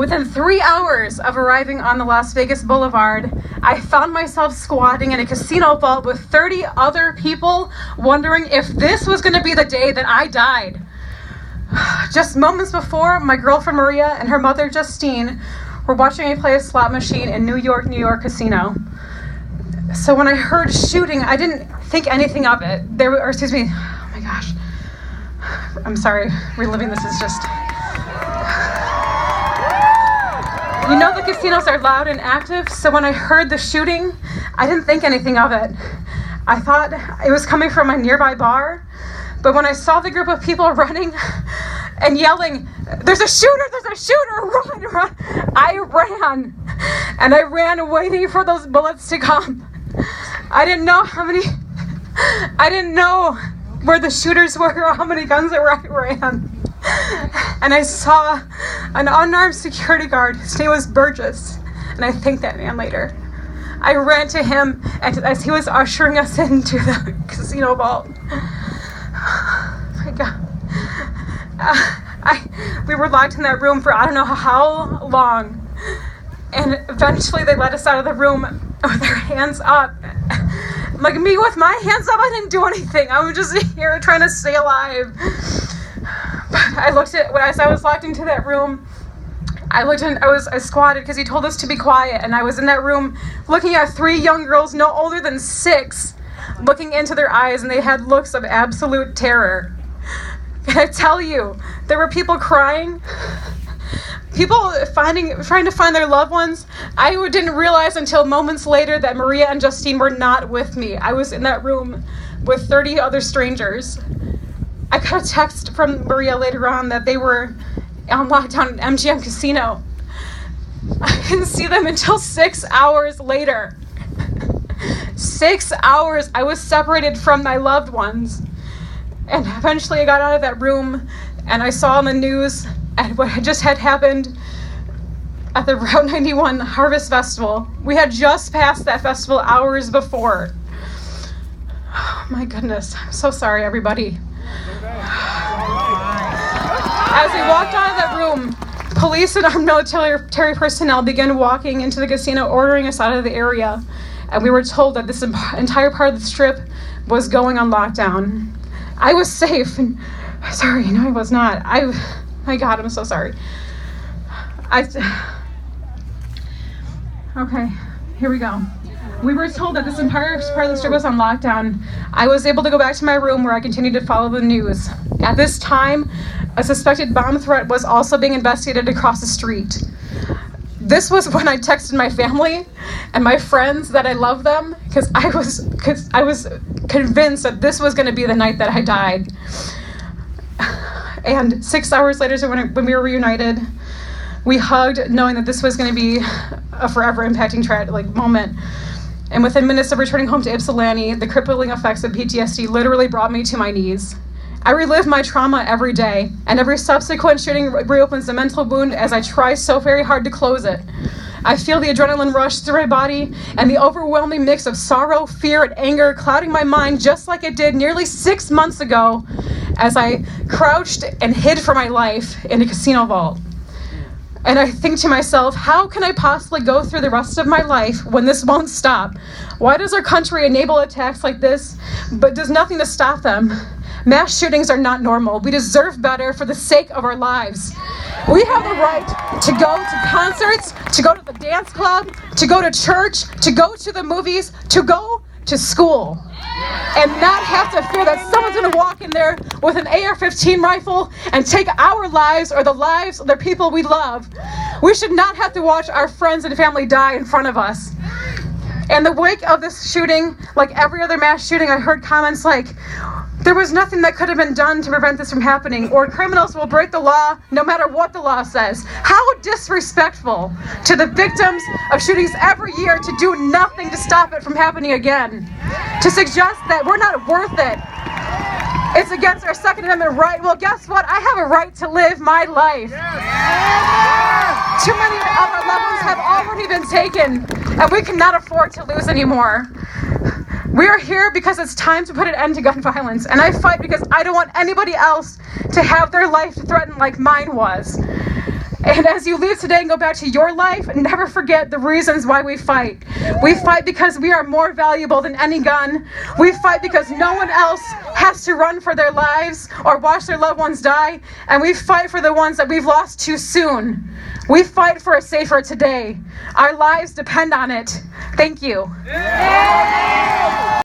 Within 3 hours of arriving on the Las Vegas Boulevard, I found myself squatting in a casino vault with 30 other people, wondering if this was going to be the day that I died. Just moments before, my girlfriend Maria and her mother Justine were watching me play a slot machine in New York casino. So when I heard shooting, I didn't think anything of it. Oh my gosh. I'm sorry, reliving this is just... You know the casinos are loud and active, so when I heard the shooting, I didn't think anything of it. I thought it was coming from a nearby bar, but when I saw the group of people running and yelling, there's a shooter, run, I ran, and I ran waiting for those bullets to come. I didn't know where the shooters were or how many guns I ran. And I saw an unarmed security guard. His name was Burgess, and I thanked that man later. I ran to him as he was ushering us into the casino vault. Oh my God. We were locked in that room for I don't know how long. And eventually they let us out of the room with our hands up. Like me with my hands up, I didn't do anything. I was just here trying to stay alive. But as I was locked into that room, I squatted because he told us to be quiet, and I was in that room looking at 3 young girls no older than 6, looking into their eyes, and they had looks of absolute terror. Can I tell you, there were people crying, people trying to find their loved ones. I didn't realize until moments later that Maria and Justine were not with me. I was in that room with 30 other strangers. I got a text from Maria later on that they were on lockdown at MGM Casino. I didn't see them until 6 hours later. 6 hours I was separated from my loved ones. And eventually I got out of that room and I saw on the news and what had just had happened at the Route 91 Harvest Festival. We had just passed that festival hours before. Oh my goodness. I'm so sorry, everybody. As we walked out of that room, police and armed military personnel began walking into the casino, ordering us out of the area. And we were told that this entire part of the strip was going on lockdown. I was safe. Sorry, no, I was not. My God, I'm so sorry. Okay, here we go. We were told that this entire part of the strip was on lockdown. I was able to go back to my room where I continued to follow the news. At this time, a suspected bomb threat was also being investigated across the street. This was when I texted my family and my friends that I love them because I was convinced that this was going to be the night that I died. And 6 hours later, when we were reunited, we hugged, knowing that this was going to be a forever impacting moment. And within minutes of returning home to Ypsilanti, the crippling effects of PTSD literally brought me to my knees. I relive my trauma every day, and every subsequent shooting reopens the mental wound as I try so very hard to close it. I feel the adrenaline rush through my body and the overwhelming mix of sorrow, fear, and anger clouding my mind just like it did nearly 6 months ago as I crouched and hid for my life in a casino vault. And I think to myself, how can I possibly go through the rest of my life when this won't stop? Why does our country enable attacks like this, but does nothing to stop them? Mass shootings are not normal. We deserve better for the sake of our lives. We have the right to go to concerts, to go to the dance club, to go to church, to go to the movies, to go to school, and not have to fear that someone's going to walk in there with an AR-15 rifle and take our lives or the lives of the people we love. We should not have to watch our friends and family die in front of us. In the wake of this shooting, like every other mass shooting, I heard comments like, there was nothing that could have been done to prevent this from happening, or criminals will break the law no matter what the law says. How disrespectful to the victims of shootings every year to do nothing to stop it from happening again. To suggest that we're not worth it. It's against our Second Amendment right. Well, guess what? I have a right to live my life. Yes. Too many of our loved ones have already been taken, and we cannot afford to lose anymore. We are here because it's time to put an end to gun violence, and I fight because I don't want anybody else to have their life threatened like mine was. And as you leave today and go back to your life, never forget the reasons why we fight. We fight because we are more valuable than any gun. We fight because no one else has to run for their lives or watch their loved ones die. And we fight for the ones that we've lost too soon. We fight for a safer today. Our lives depend on it. Thank you.